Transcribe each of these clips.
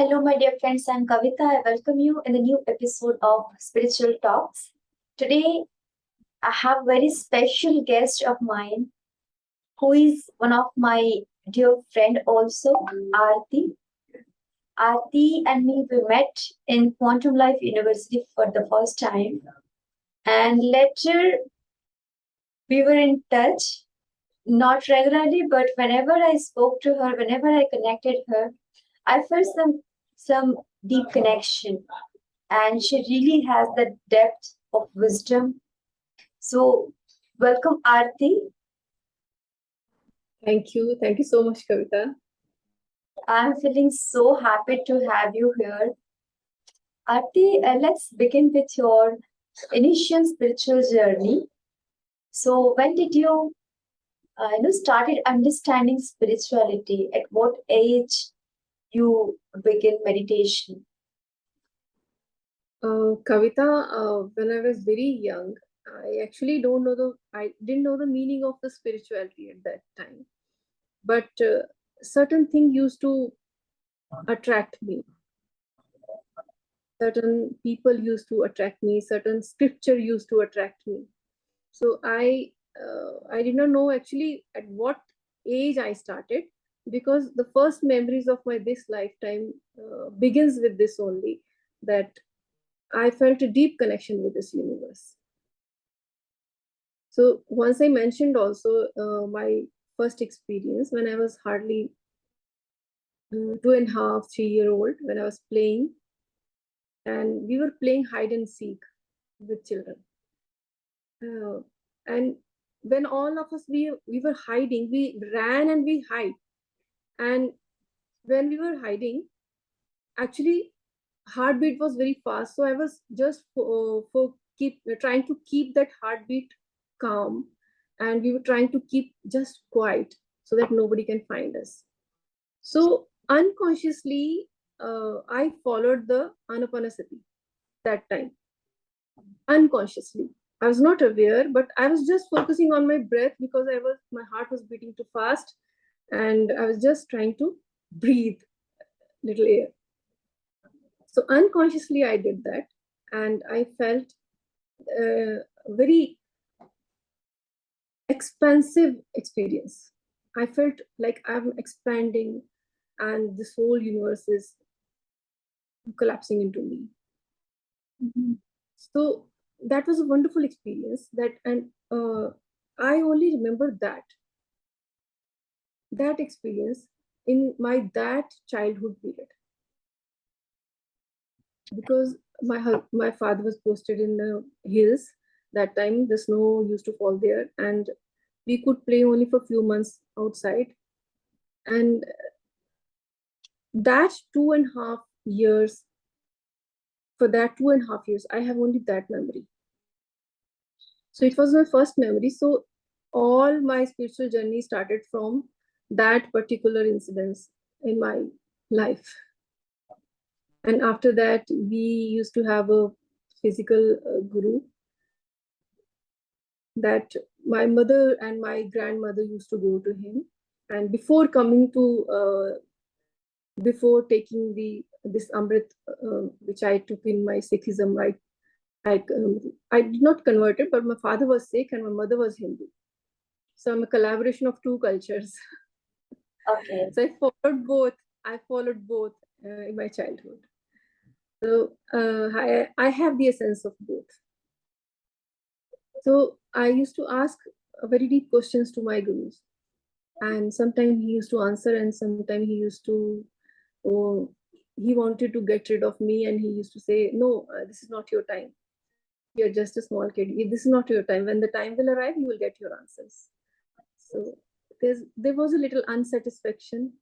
Hello, my dear friends. I'm Kavita. I welcome you in the new episode of Spiritual Talks. Today, I have a very special guest of mine who is one of my dear friend also, Arti. Arti and me, we met in Quantum Life University for the first time. And later, we were in touch, not regularly, but whenever I spoke to her, whenever I connected her, I felt some deep connection, and she really has the depth of wisdom. So, welcome, Arti. Thank you. Thank you so much, Kavita. I'm feeling so happy to have you here. Arti, let's begin with your initial spiritual journey. So, when did you, started understanding spirituality? At what age you begin meditation? Kavita, when I was very young, I actually I didn't know the meaning of the spirituality at that time. But certain things used to attract me. Certain people used to attract me. Certain scripture used to attract me. So I did not know actually at what age I started, because the first memories of my this lifetime begins with this only, that I felt a deep connection with this universe. So once I mentioned also my first experience when I was hardly 2.5, 3 year old, when I was playing, and we were playing hide and seek with children. And when all of us, we were hiding, we ran and we hide. And when we were hiding, actually heartbeat was very fast. So I was just trying to keep that heartbeat calm, and we were trying to keep just quiet so that nobody can find us. So unconsciously, I followed the Ana-Pana-Sati that time. Unconsciously, I was not aware, but I was just focusing on my breath because my heart was beating too fast, and I was just trying to breathe little air. So unconsciously, I did that, and I felt very expansive experience. I felt like I'm expanding, and this whole universe is collapsing into me. Mm-hmm. So that was a wonderful experience. And I only remember that experience in that childhood period, because my father was posted in the hills. That time the snow used to fall there, and we could play only for a few months outside. And that 2.5 years, for that 2.5 years, I have only that memory. So it was my first memory. So all my spiritual journey started from that particular incidence in my life. And after that, we used to have a physical guru that my mother and my grandmother used to go to him. And before taking this Amrit, which I took in my Sikhism, I did not convert it, but my father was Sikh and my mother was Hindu. So I'm a collaboration of two cultures. Okay. So I followed both in my childhood. So I have the essence of both. So I used to ask very deep questions to my gurus, and sometimes he used to answer, and sometimes he used to, he wanted to get rid of me, and he used to say, no, this is not your time. You're just a small kid. This is not your time. When the time will arrive, you will get your answers. So there was a little unsatisfaction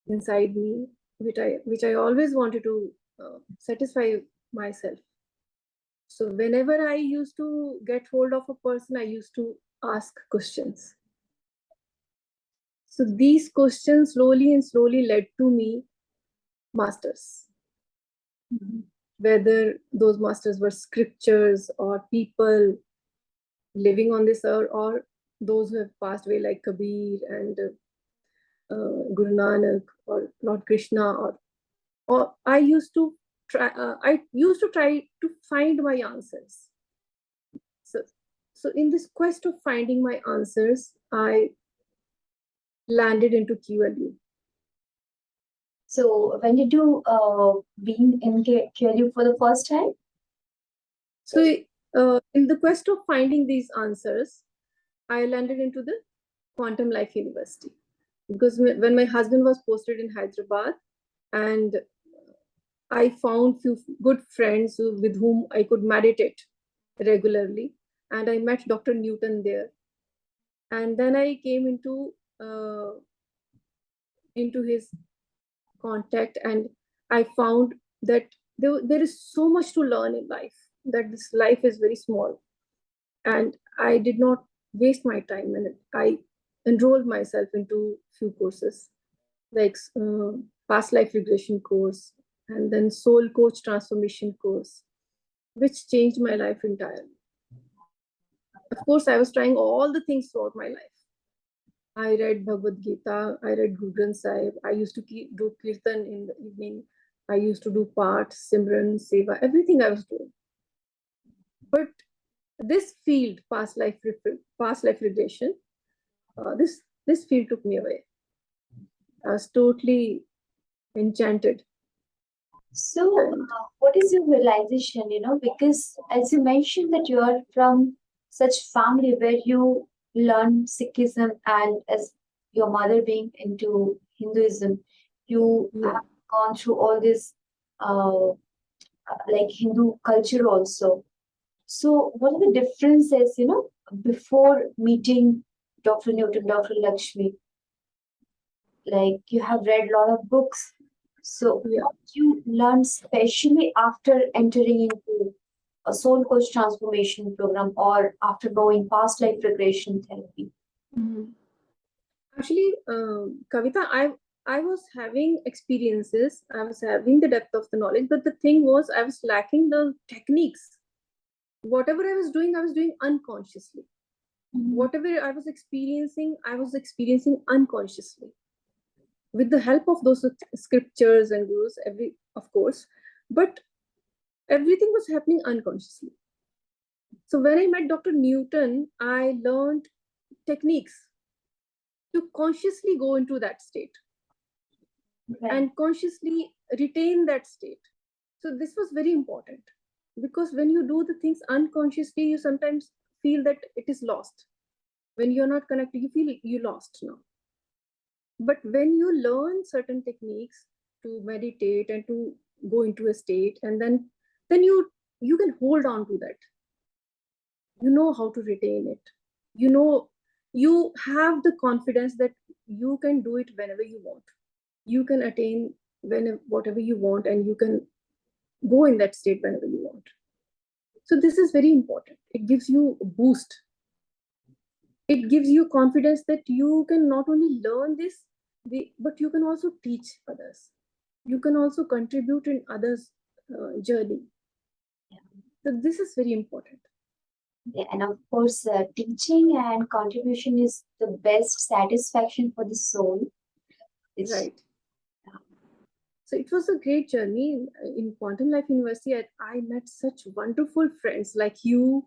inside me, which I always wanted to satisfy myself. So whenever I used to get hold of a person, I used to ask questions. So these questions slowly and slowly led to me masters. Mm-hmm. Whether those masters were scriptures or people living on this earth, or those who have passed away like Kabir and Guru Nanak or Lord Krishna, or or I used to try to find my answers. So in this quest of finding my answers, I landed into QLU. So when did you being in QLU for the first time? So in the quest of finding these answers, I landed into the Quantum Life University, because when my husband was posted in Hyderabad, and I found few good friends with whom I could meditate regularly, and I met Dr. Newton there, and then I came into his contact, and I found that there is so much to learn in life, that this life is very small, and I did not waste my time, and I enrolled myself into few courses like Past Life Regression course, and then Soul Coach Transformation course, which changed my life entirely. Of course, I was trying all the things throughout my life. I read Bhagavad Gita, I read Guru Granth Sahib, I used to do Kirtan in the evening, I used to do Path, Simran, Seva, everything I was doing. But this field, past life regression, this field took me away. I was totally enchanted. So, what is your realization? Because as you mentioned that you are from such family where you learn Sikhism, and as your mother being into Hinduism, you have gone through all this like Hindu culture also. So, what are the differences? Before meeting Dr. Newton, Dr. Lakshmi, like you have read a lot of books. So, what you learned especially after entering into a soul coach transformation program or after knowing past life regression therapy? Actually, Kavita, I was having experiences, I was having the depth of the knowledge, but the thing was I was lacking the techniques. Whatever I was doing unconsciously. Whatever I was experiencing unconsciously. With the help of those scriptures and gurus, of course, but everything was happening unconsciously. So when I met Dr. Newton, I learned techniques to consciously go into that state and consciously retain that state. So this was very important, because when you do the things unconsciously, you sometimes feel that it is lost. When you're not connected, you feel you lost now. But when you learn certain techniques to meditate and to go into a state, and then you can hold on to that. You know how to retain it. You have the confidence that you can do it whenever you want. You can attain whatever you want, and you can go in that state whenever you want. So this is very important. It gives you a boost. It gives you confidence that you can not only learn this, but you can also teach others. You can also contribute in others' journey. So this is very important. Yeah, and of course, teaching and contribution is the best satisfaction for the soul. Right. So it was a great journey in Quantum Life University. I met such wonderful friends like you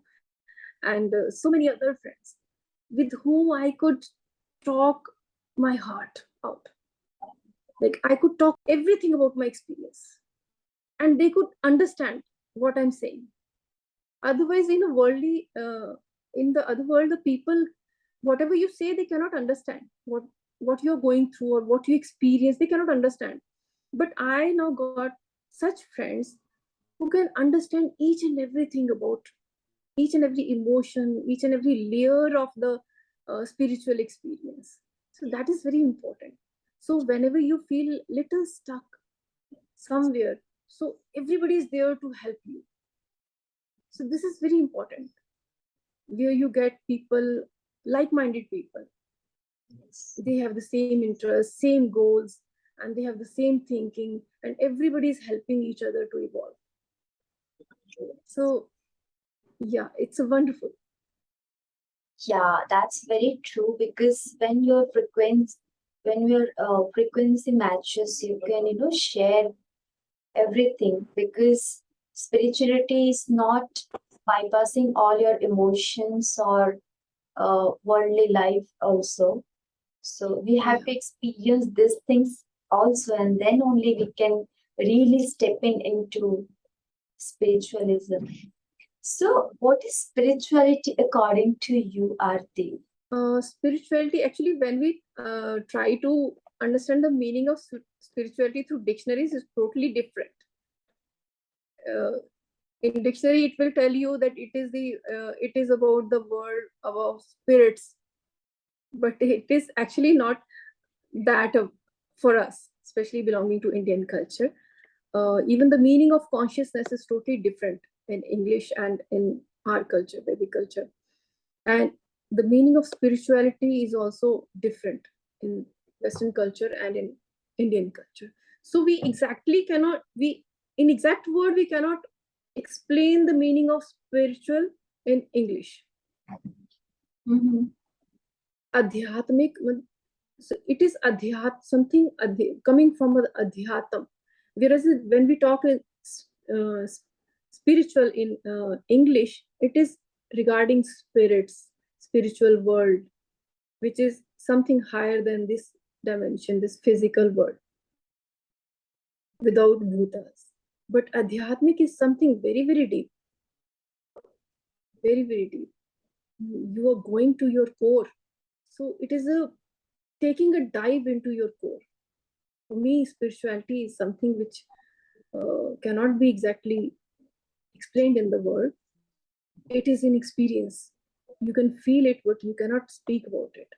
and so many other friends with whom I could talk my heart out. Like I could talk everything about my experience, and they could understand what I'm saying. Otherwise, in the other world, the people, whatever you say, they cannot understand what you're going through or what you experience. They cannot understand. But I now got such friends who can understand each and everything about each and every emotion, each and every layer of the spiritual experience. So that is very important. So whenever you feel little stuck somewhere, so everybody is there to help you. So this is very important, where you get people, like-minded people. They have the same interests, same goals, and they have the same thinking, and everybody is helping each other to evolve. So yeah, it's a wonderful. Yeah, that's very true, because when your frequency matches, you can share everything, because spirituality is not bypassing all your emotions or worldly life also. So we have to experience these things also, and then only we can really step into spiritualism. So, what is spirituality according to you, Arti? Spirituality, actually, when we try to understand the meaning of spirituality through dictionaries, is totally different. In dictionary, it will tell you that it is about the world, about spirits, but it is actually not that for us, especially belonging to Indian culture. Even the meaning of consciousness is totally different in English and in our culture, Vedic culture. And the meaning of spirituality is also different in Western culture and in Indian culture. So we exactly cannot, in exact word, we cannot explain the meaning of spiritual in English. Mm-hmm. Adhyatmik, so it is something coming from adhyatam. Whereas when we talk in spiritual in English, it is regarding spirits, spiritual world, which is something higher than this dimension, this physical world, without bhutas. But adhyatmic is something very, very deep, very, very deep. You are going to your core. So it is taking a dive into your core. For me, spirituality is something which cannot be exactly explained in the word. It is in experience. You can feel it, but you cannot speak about it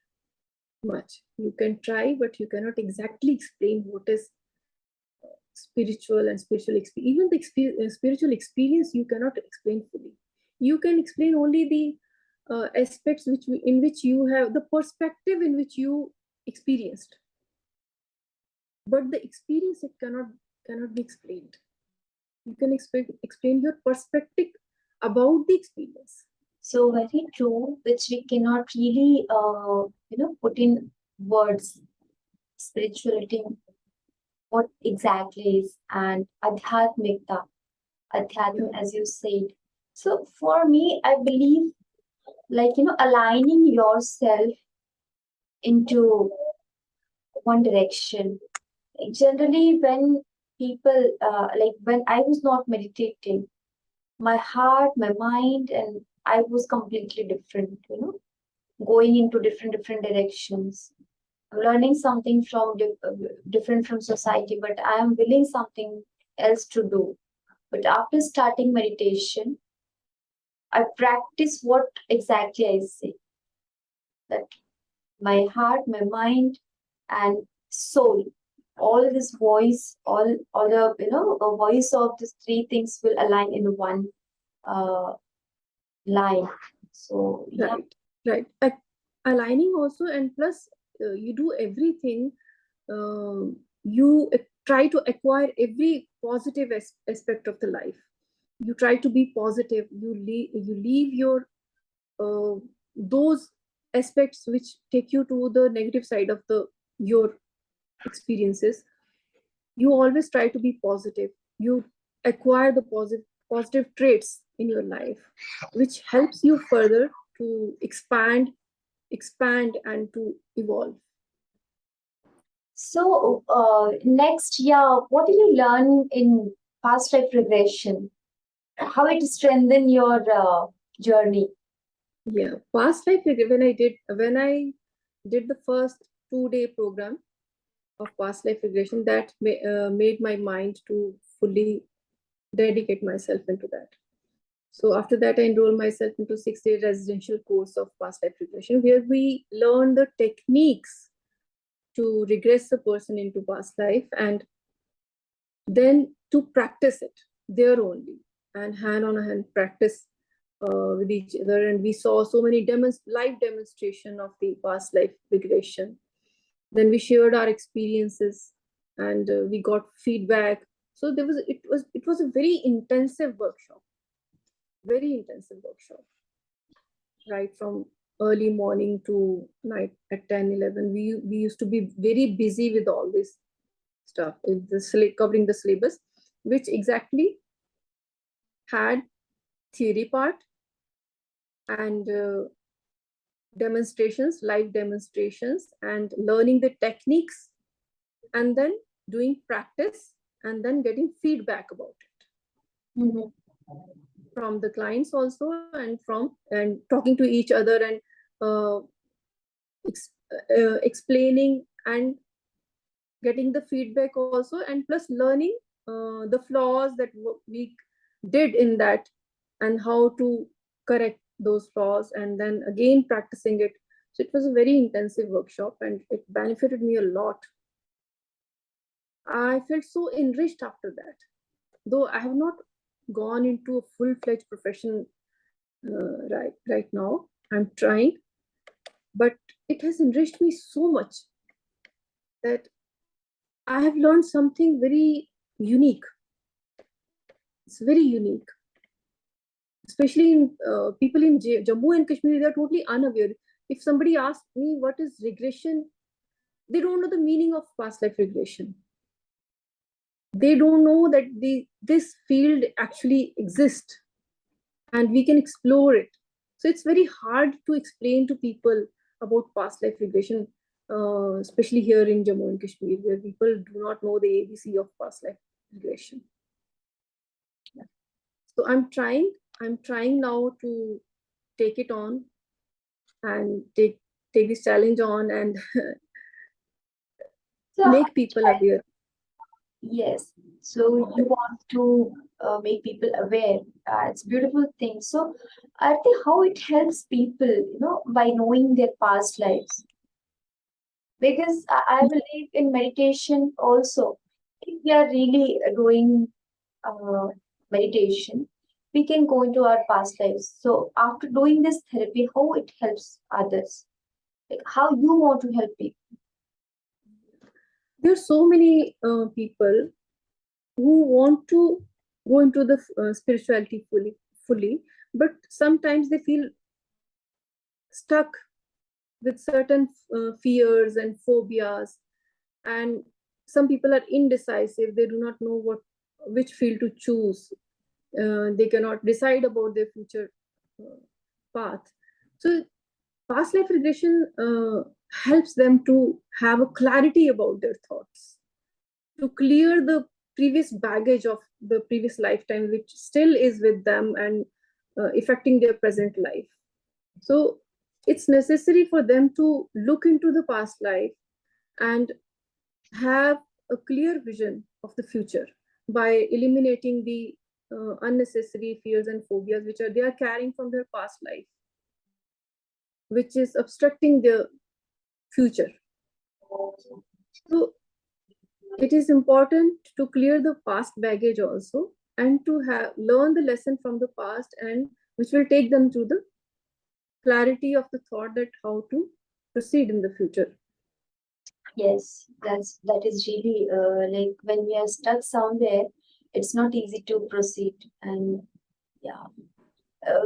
much. You can try, but you cannot exactly explain what is spiritual and spiritual experience. Even the spiritual experience, you cannot explain fully. You can explain only the aspects in which you have the perspective in which you experienced. But the experience, it cannot be explained. You can explain your perspective about the experience. So very true, which we cannot really, put in words. Spirituality, what exactly is, and adhyatmikta, adhyatma, as you said. So for me, I believe, aligning yourself into one direction. Generally, when people, when I was not meditating, my heart, my mind, and I was completely different, going into different directions. I'm learning something from different from society, but I am willing something else to do. But after starting meditation, I practice what exactly I say. That my heart, my mind, and soul, all this voice, all the a voice of these three things will align in one line. So yeah. Right. Aligning also, and plus you do everything. You try to acquire every positive aspect of the life. You try to be positive. You leave your those aspects which take you to the negative side of your experiences. You always try to be positive. You acquire the positive traits in your life, which helps you further to expand and to evolve. So next, yeah, what did you learn in past life regression? How it strengthened your journey? Yeah, past life when I did the first 2-day program of past life regression, that made my mind to fully dedicate myself into that. So after that, I enrolled myself into 6-day residential course of past life regression, where we learn the techniques to regress a person into past life, and then to practice it there only, and hand on hand practice with each other. And we saw so many live demonstration of the past life regression. Then we shared our experiences, and we got feedback. So it was a very intensive workshop, right from early morning to night at 10-11. We used to be very busy with all this stuff, covering the syllabus. which exactly had theory part and demonstrations, live demonstrations, and learning the techniques, and then doing practice, and then getting feedback about it. Mhm. From the clients also, and talking to each other, and explaining and getting the feedback also, and plus learning the flaws that we did in that, and how to correct those flaws, and then again practicing it. So it was a very intensive workshop, and it benefited me a lot. I felt so enriched after that, though I have not gone into a full-fledged profession right now. I'm trying, but it has enriched me so much that I have learned something very unique. It's very unique, especially in people in Jammu and Kashmir. They are totally unaware. If somebody asks me what is regression, they don't know the meaning of past life regression. They don't know that this field actually exists and we can explore it. So it's very hard to explain to people about past life regression, especially here in Jammu and Kashmir, where people do not know the ABC of past life regression. So I'm trying now to take it on and take this challenge on and So, make people aware. yes, so you want to make people aware. It's a beautiful thing. So, Arti, how it helps people, by knowing their past lives? Because I believe in meditation also. If we are really doing meditation, we can go into our past lives. So, after doing this therapy, how it helps others? Like how you want to help people? There are so many people who want to go into the spirituality fully, but sometimes they feel stuck with certain fears and phobias, and some people are indecisive. They do not know which field to choose. They cannot decide about their future path. So past life regression helps them to have a clarity about their thoughts, to clear the previous baggage of the previous lifetime, which still is with them and affecting their present life. So it's necessary for them to look into the past life and have a clear vision of the future by eliminating the unnecessary fears and phobias which they are carrying from their past life, which is obstructing their future. So it is important to clear the past baggage also, and to learn the lesson from the past, and which will take them to the clarity of the thought that how to proceed in the future. Yes, that is really like when we are stuck somewhere, it's not easy to proceed. And yeah,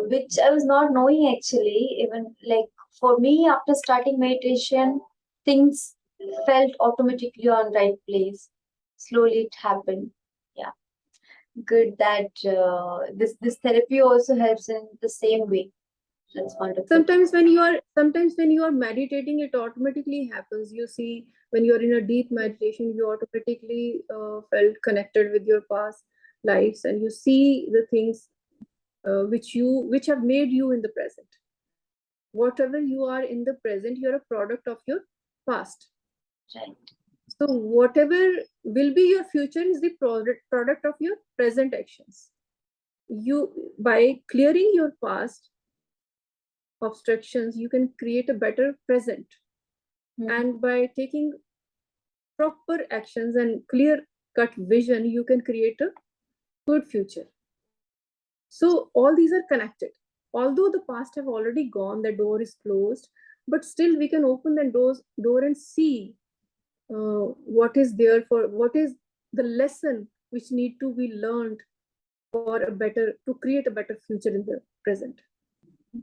which I was not knowing actually. Even like for me, after starting meditation, things felt automatically on right place. Slowly it happened. Yeah, good that this therapy also helps in the same way. That's wonderful. Sometimes when you are meditating, it automatically happens. You see, when you are in a deep meditation, you automatically felt connected with your past lives, and you see the things which have made you in the present. Whatever you are in the present, you're a product of your past. Right. So whatever will be your future is the product of your present actions. You, by clearing your past obstructions, you can create a better present. And by taking proper actions and clear cut vision, you can create a good future. So all these are connected. Although the past have already gone, the door is closed, but still we can open the door and see what is there, for what is the lesson which need to be learned to create a better future in the present.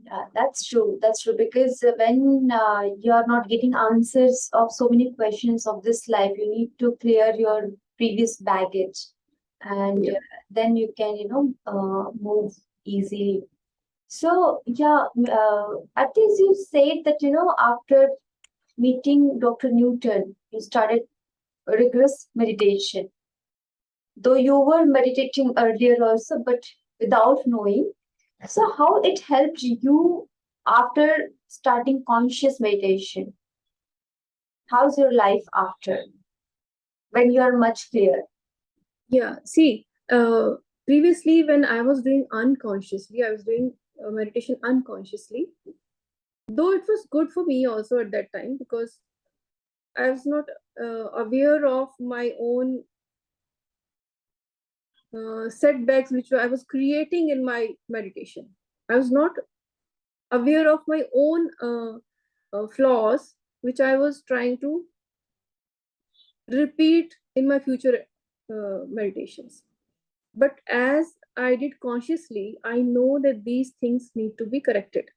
Yeah, that's true. That's true. Because when you are not getting answers of so many questions of this life, you need to clear your previous baggage. and Yeah. then you can, move easily. So, yeah, at least you said that, after meeting Dr. Newton, you started rigorous meditation. Though you were meditating earlier also, but without knowing. So, how it helped you after starting conscious meditation? How's your life after when you are much clear? Yeah. See, previously when I was doing unconsciously, I was doing meditation unconsciously. Though it was good for me also at that time, because I was not aware of my own setbacks which I was creating in my meditation. I was not aware of my own flaws which I was trying to repeat in my future meditations. But as I did consciously, I know that these things need to be corrected.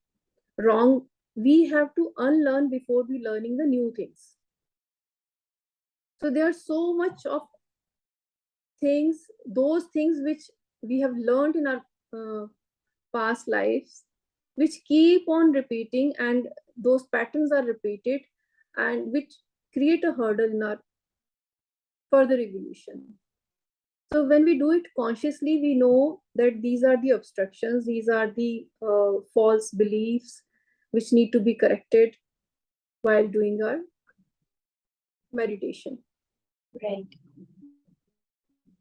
Wrong, we have to unlearn before we learning the new things. So there are so much of things, those things which we have learned in our past lives, which keep on repeating, and those patterns are repeated, and which create a hurdle in our further evolution. So when we do it consciously, we know that these are the obstructions, these are the false beliefs which need to be corrected while doing our meditation. Right.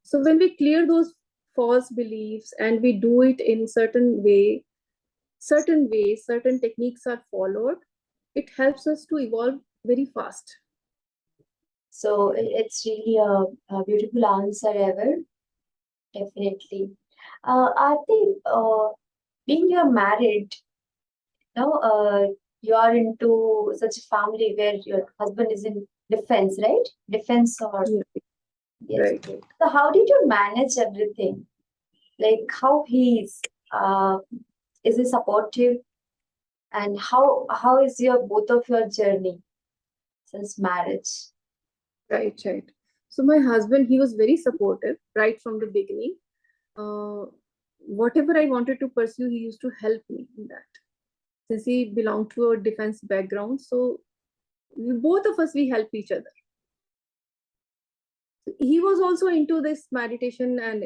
So when we clear those false beliefs and we do it in certain ways, certain techniques are followed, it helps us to evolve very fast. So it's really a beautiful answer ever. Definitely. Aarti, being you're married, you are into such a family where your husband is in defense, right? Defense or Yeah, yes. right. So how did you manage everything? Like how is he supportive? And how is your both of your journey since marriage? Right. So my husband, he was very supportive right from the beginning. Whatever I wanted to pursue, he used to help me in that. Since he belonged to a defense background, so both of us, we help each other. He was also into this meditation and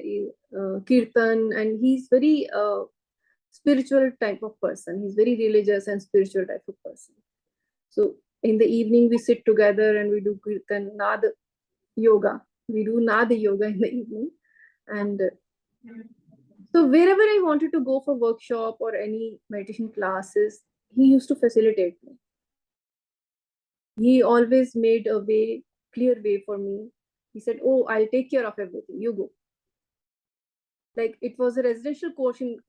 kirtan, and he's very spiritual type of person. He's very religious and spiritual type of person. So in the evening, we sit together and we do kirtan, nad yoga. We do nad yoga in the evening. And so wherever I wanted to go for workshop or any meditation classes, he used to facilitate me. He always made a clear way for me. He said, "Oh, I'll take care of everything. You go." Like it was a residential course in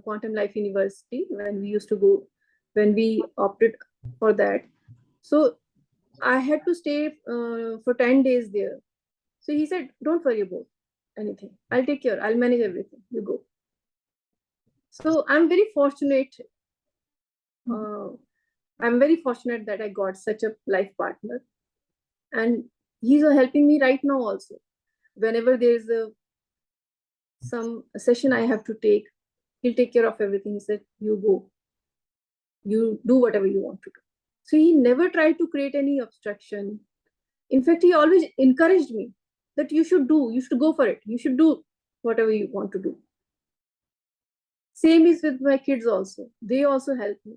Quantum Life University when we used to go, when we opted for that. So I had to stay for 10 days there. So he said, "Don't worry about anything. I'll take care. I'll manage everything. You go." So I'm very fortunate. Uh, I'm very fortunate that I got such a life partner, and he's helping me right now also. Whenever there's some session I have to take, he'll take care of everything. He said, "You go. You do whatever you want to do." So he never tried to create any obstruction. In fact, he always encouraged me that you should go for it. You should do whatever you want to do. Same is with my kids also. They also help me.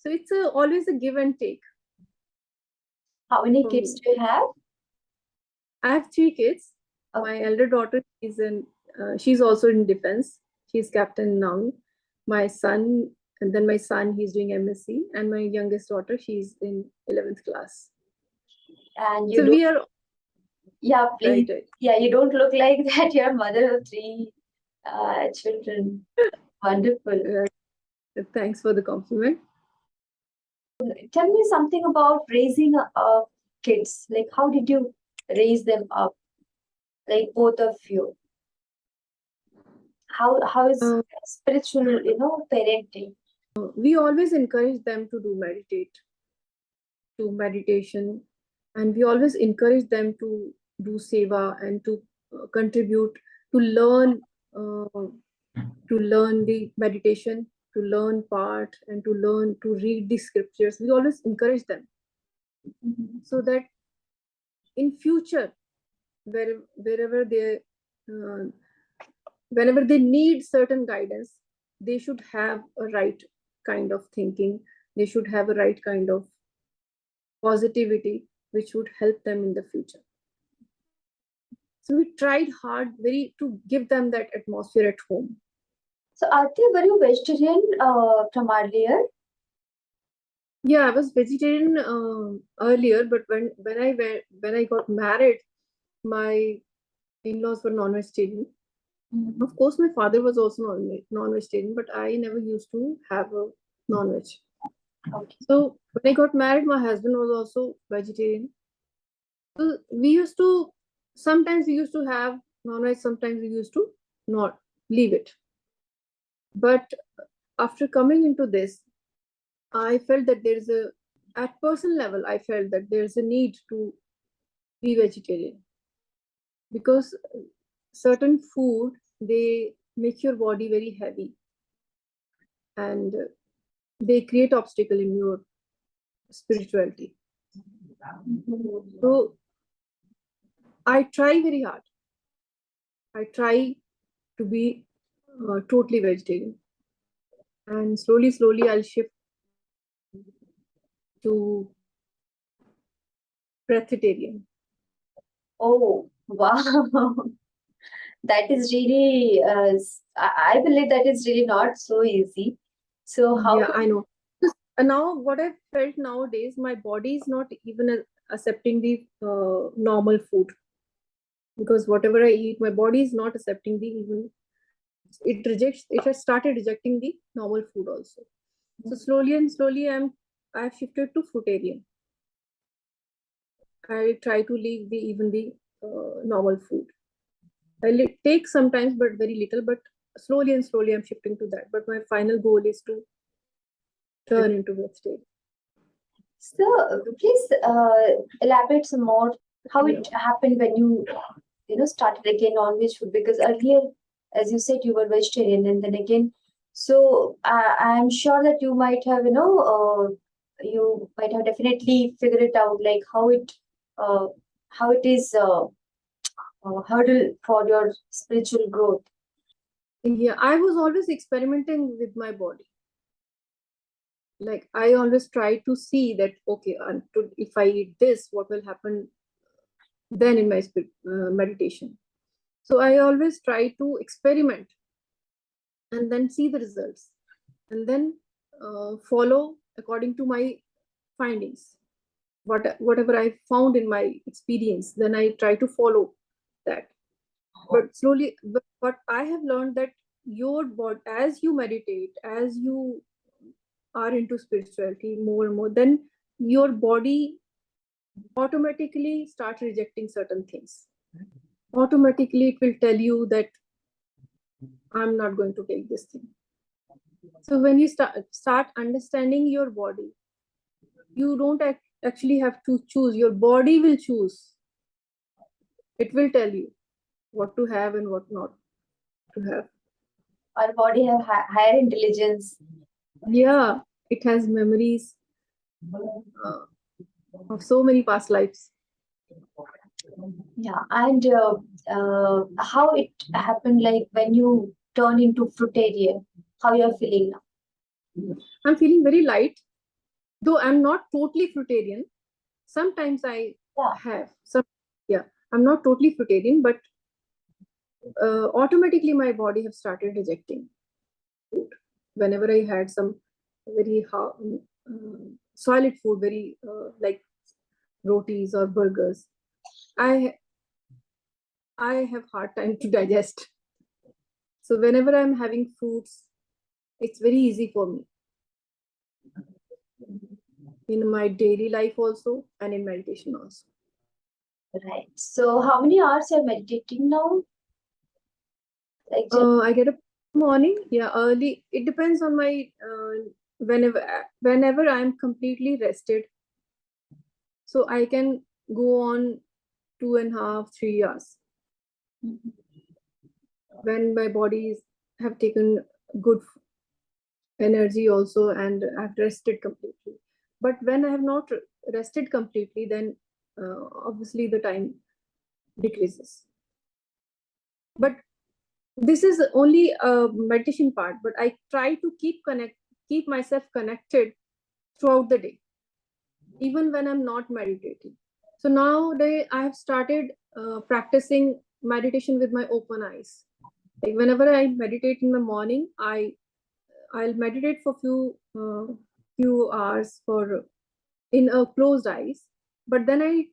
So it's always a give and take. How many for kids me. do you have? I have 3 kids. Okay. My elder daughter she's also in defense. She's captain now. My son, and then my son, he's doing MSc, and my youngest daughter, she's in 11th class. And you So don't, we are yeah, please. right. Yeah, you don't look like that. You're a mother of 3 children. Wonderful. Thanks for the compliment. Tell me something about raising kids. Like, how did you raise them up? Like both of you. How is Uh, spiritual, parenting? we always encourage them to meditation, and we always encourage them to do seva and to contribute to learn the meditation, to learn part, and to learn to read the scriptures. We always encourage them so that in future, wherever they whenever they need certain guidance, they should have a right kind of thinking. They should have a right kind of positivity, which would help them in the future. So we tried hard to give them that atmosphere at home. So, Arti, were you vegetarian from earlier? Yeah, I was vegetarian earlier, but when I got married, my in-laws were non-vegetarian. Of course, my father was also non-vegetarian, but I never used to have a non-veg. Okay. So when I got married, my husband was also vegetarian. So sometimes we used to have non-veg, sometimes we used to not leave it. But after coming into this, I felt that at personal level, I felt that there's a need to be vegetarian, because certain food, they make your body very heavy, and they create obstacle in your spirituality. So I try very hard. I try to be totally vegetarian, and slowly I'll shift to breatharian. Oh, wow. That is really, I believe that is really not so easy. So how? Yeah, I know. And now what I've felt nowadays, my body is not even accepting the normal food, because whatever I eat, my body is not accepting it has started rejecting the normal food also. So slowly I've shifted to fruitarian. I try to leave the normal food. I take sometimes, but very little, but slowly I'm shifting to that. But my final goal is to turn into vegetarian. So please elaborate some more how it happened when you started again non-veg food, because earlier, as you said, you were vegetarian, and then again, so I'm sure that you might have you might have definitely figured it out, like how it is hurdle for your spiritual growth. Yeah, I was always experimenting with my body. Like I always try to see that, okay, if I eat this, what will happen then in my meditation. So I always try to experiment and then see the results, and then follow according to my findings. Whatever I found in my experience, then I try to follow that. But slowly, but I have learned that your body, as you meditate, as you are into spirituality more and more, then your body automatically starts rejecting certain things. Automatically, it will tell you that I'm not going to take this thing. So when you start understanding your body, you don't actually have to choose. Your body will choose. It will tell you what to have and what not to have. Our body have higher intelligence. Yeah, it has memories of so many past lives. Yeah, and how it happened, like when you turn into fruitarian, how you're feeling now? I'm feeling very light, though I'm not totally fruitarian. Sometimes I have some. Yeah, I'm not totally fruitarian, but automatically my body have started rejecting food. Whenever I had some very solid food, very like rotis or burgers, I have hard time to digest. So whenever I'm having fruits, it's very easy for me. In my daily life also, and in meditation also. Right. So how many hours you're meditating now? Like I get up in the morning, yeah, early. It depends on my whenever I'm completely rested, so I can go on 2.5, 3 hours. Mhm. when my bodies have taken good energy also and I've rested completely. But when I have not rested completely, then obviously the time decreases. But this is only a meditation part, but I try to keep myself connected throughout the day, even when I'm not meditating. So nowadays I have started practicing meditation with my open eyes. Like whenever I meditate in the morning, I'll meditate for few hours for in a closed eyes. But then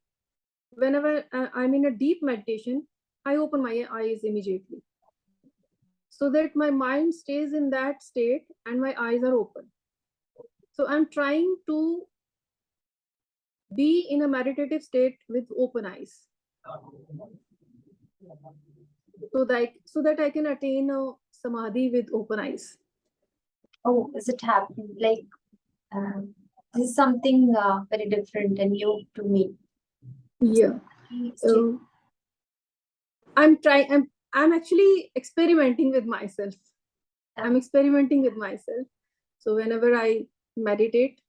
whenever I'm in a deep meditation, I open my eyes immediately, so that my mind stays in that state and my eyes are open. So I'm trying to be in a meditative state with open eyes, so that I can attain a samadhi with open eyes. Oh, is it happening? Like, this is something very different and new to me. Yeah. Still, I'm actually experimenting with myself. I'm experimenting with myself. So whenever I meditate,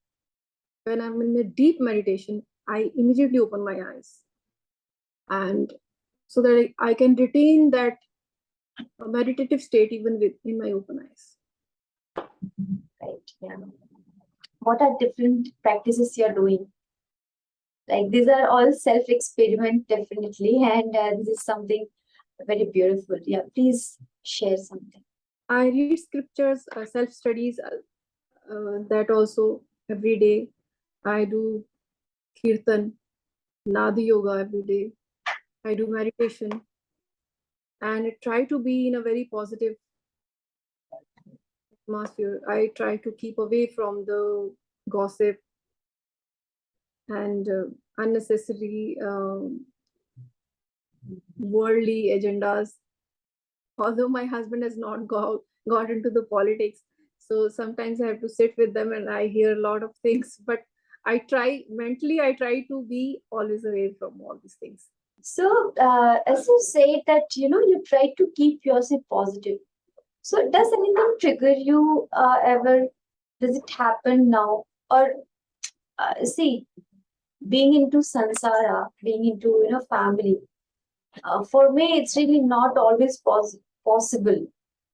when I'm in a deep meditation, I immediately open my eyes, and so that I can retain that meditative state even in my open eyes. right, yeah. What are different practices you're doing? Like, these are all self-experiment, definitely, and this is something very beautiful. Yeah, please share something. I read scriptures, self studies, that also every day. I do kirtan, nadi yoga every day. I do meditation, and I try to be in a very positive atmosphere. I try to keep away from the gossip and unnecessary worldly agendas. Although my husband has not got into the politics, so sometimes I have to sit with them and I hear a lot of things. But I try to be always away from all these things. So, as you say that, you try to keep yourself positive. So, does anything trigger you ever? Does it happen now? Or, see, being into sansara, being into, family, for me, it's really not always possible.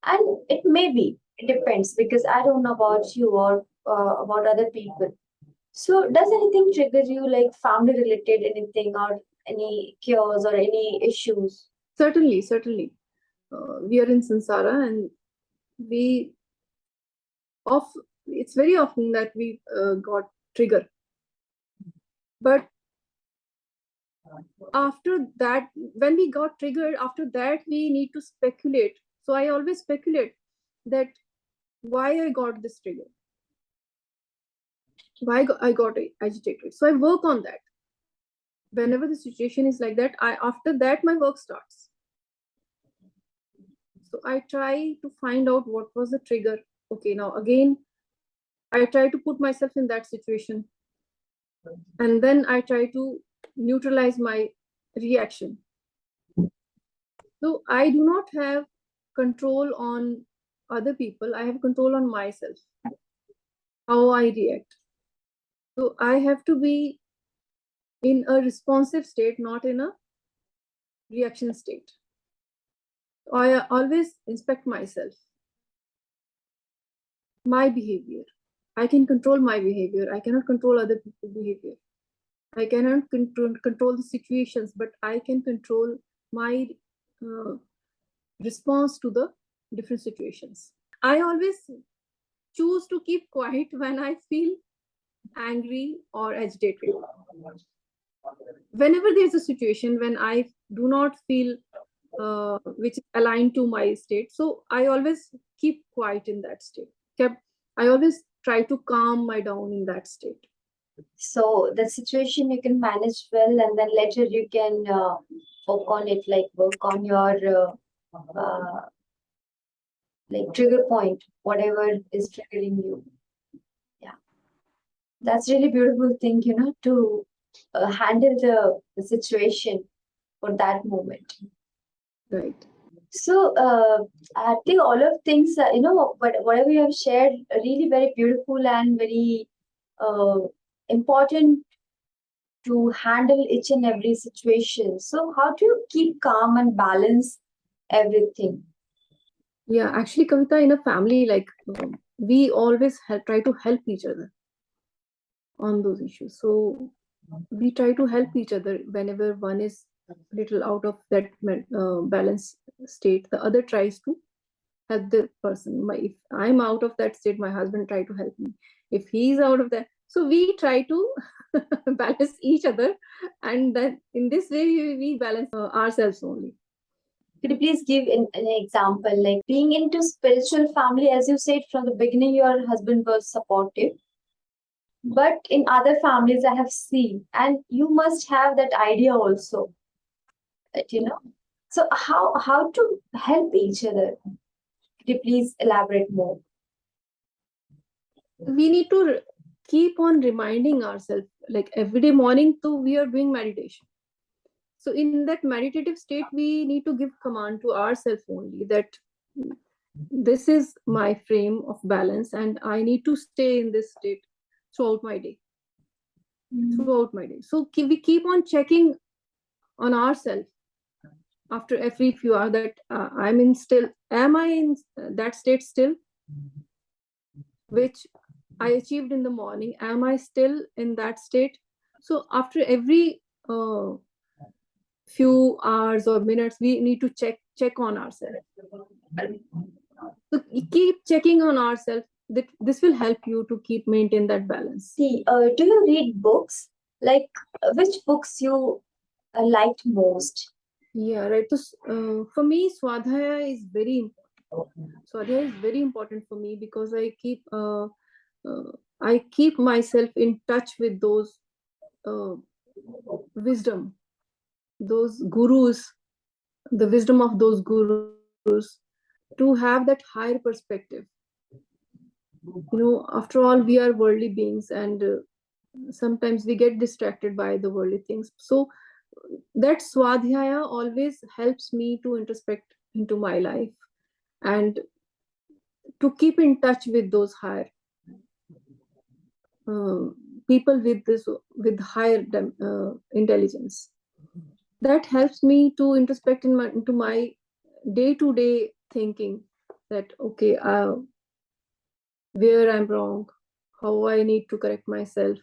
And it may be, it depends, because I don't know about you or about other people. So, does anything trigger you, like family related anything, or any cures or any issues? Certainly, we are in samsara, and we of it's very often that we got triggered. But after that, when we got triggered, after that we need to speculate. So I always speculate that why I got this trigger, why I got agitated. So I work on that. Whenever the situation is like that, after that my work starts. So I try to find out what was the trigger. Okay, now again I try to put myself in that situation, and then I try to neutralize my reaction. So I do not have control on other people. I have control on myself, how I react. So I have to be in a responsive state, not in a reaction state. I always inspect myself, my behavior. I can control my behavior. I cannot control other people's behavior. I cannot control the situations, but I can control my uh, response to the different situations. I always choose to keep quiet when I feel angry or agitated. Whenever there's a situation when I do not feel which is aligned to my state, so I always keep quiet in that state. I always try to calm my down in that state. So the situation you can manage well, and then later you can work on it, like work on your like trigger point, whatever is triggering you. Yeah, that's really beautiful thing, to handle the situation for that moment. Right. So, I think all of things, whatever you have shared, are really very beautiful and very uh, important to handle each and every situation. So, how do you keep calm and balance everything? Yeah, actually, Kavita, in a family, like we always try to help each other on those issues. So we try to help each other whenever one is a little out of that balance state. The other tries to help the person. If I'm out of that state, my husband try to help me. If he's out of that, so we try to balance each other, and then in this way we balance ourselves only. Could you please give an example, like being into spiritual family, as you said from the beginning, your husband was supportive, but in other families I have seen, and you must have that idea also, that So how to help each other? Could you please elaborate more? We need to keep on reminding ourselves, like every day morning too we are doing meditation. So in that meditative state we need to give command to ourselves only that this is my frame of balance and I need to stay in this state throughout my day. So we keep on checking on ourselves after every few hours that am I in that state still, which I achieved in the morning? Am I still in that state? So after every few hours or minutes, we need to check on ourselves. So keep checking on ourselves. That this will help you to keep maintain that balance. See, do you read books? Like, which books you liked most? Yeah, right. So for me, Swadhyaya is very important. Swadhyaya is very important for me because I keep myself in touch with those wisdom, those gurus, the wisdom of those gurus, to have that higher perspective. After all, we are worldly beings, and sometimes we get distracted by the worldly things. So that Swadhyaya always helps me to introspect into my life and to keep in touch with those higher uh, people with higher intelligence. That helps me to introspect into my day-to-day thinking, that okay, where I'm wrong, how I need to correct myself,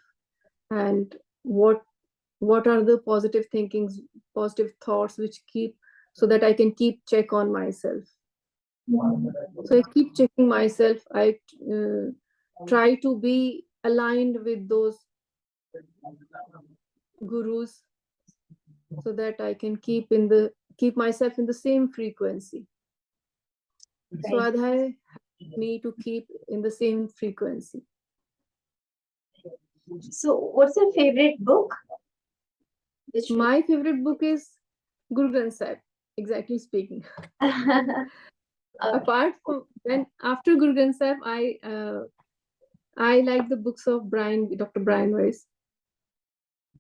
and what are the positive thinkings, positive thoughts which keep, so that I can keep check on myself. So I keep checking myself. I try to be aligned with those gurus so that I can keep myself in the same frequency. So Adhai helped me to keep in the same frequency. So, what's your favorite book? My favorite book is Guru Granth Sahib, exactly speaking. Apart from when after Guru Granth Sahib, I like the books of Dr. Brian Weiss.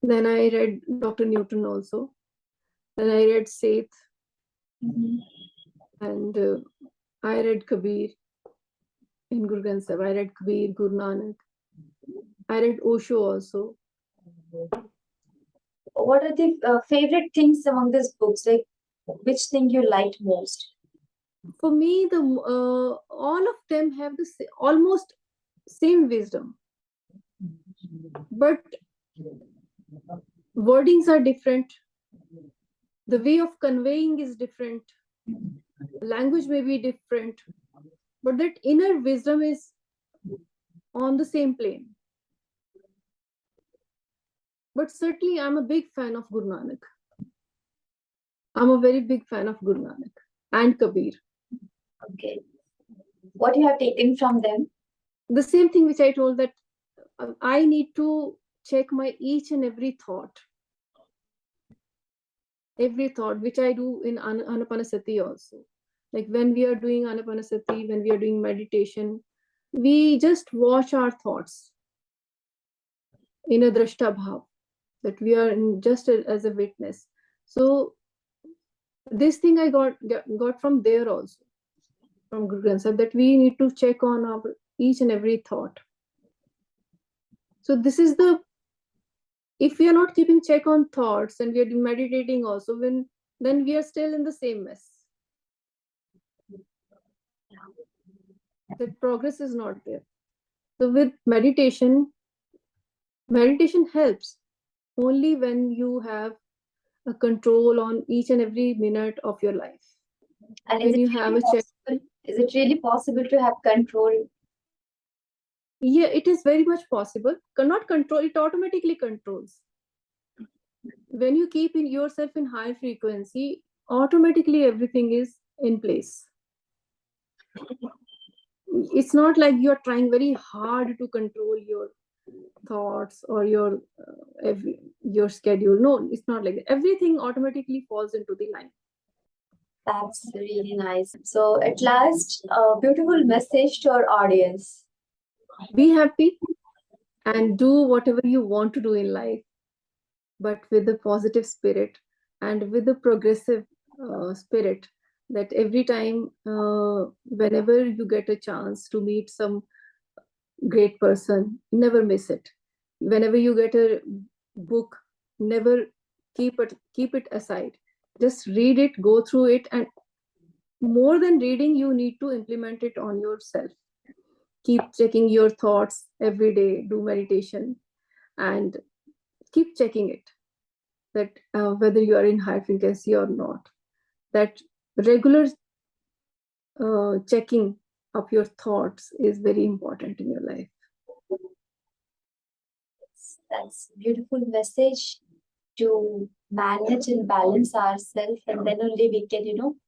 Then I read Dr. Newton also. Then I read Seth. And I read Kabir in Guru Granth Sahib. I read Kabir, Guru Nanak. I read Osho also. What are the favorite things among these books? Like, which thing you liked most? For me, all of them have the almost same wisdom, but wordings are different. The way of conveying is different. Language may be different, but that inner wisdom is on the same plane. But certainly, I'm a big fan of Guru Nanak. I'm a very big fan of Guru Nanak and Kabir. Okay. What you have taken from them? The same thing which I told, that I need to check my each and every thought which I do in Ana-Pana-Sati also. Like when we are doing Ana-Pana-Sati, when we are doing meditation, we just watch our thoughts in a drashta bhav, that we are just as a witness. So This thing I got from there also, from Guru Nanak Sahib, that we need to check on our each and every thought. So this is the, if we are not keeping check on thoughts and we are meditating also, then we are still in the same mess. That progress is not there. So with meditation helps only when you have a control on each and every minute of your life. And When you have a check, is it really possible to have control? yeah, it is very much possible. Cannot control, it automatically controls. When you keep in yourself in high frequency, automatically everything is in place. It's not like you're trying very hard to control your thoughts or your schedule. No, it's not like that. Everything automatically falls into the line. That's really nice. So at last, a beautiful message to our audience. Be happy and do whatever you want to do in life, but with a positive spirit and with a progressive spirit, that every time whenever you get a chance to meet some great person, never miss it. Whenever you get a book, never keep it aside. Just read it, go through it, and more than reading, you need to implement it on yourself. Keep checking your thoughts every day, do meditation, and keep checking it, that whether you are in high frequency or not. That regular checking of your thoughts is very important in your life. That's a beautiful message, to manage and balance ourselves, and then only we can,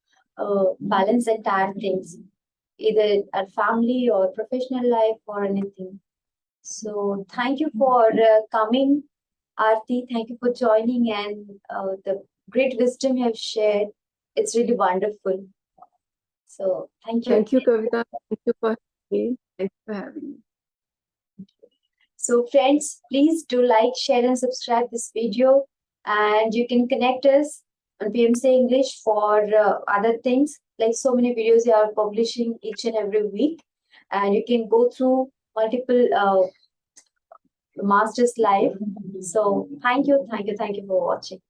balance entire things, either our family or professional life or anything. So thank you for coming, Arti. Thank you for joining, and the great wisdom you have shared. It's really wonderful. So thank you. Thank you, Kavita. Thank you for having me. Thank you for having me. So friends, please do like, share and subscribe this video, and you can connect us on PMC English for other things, like so many videos you are publishing each and every week, and you can go through multiple masters live. So thank you for watching.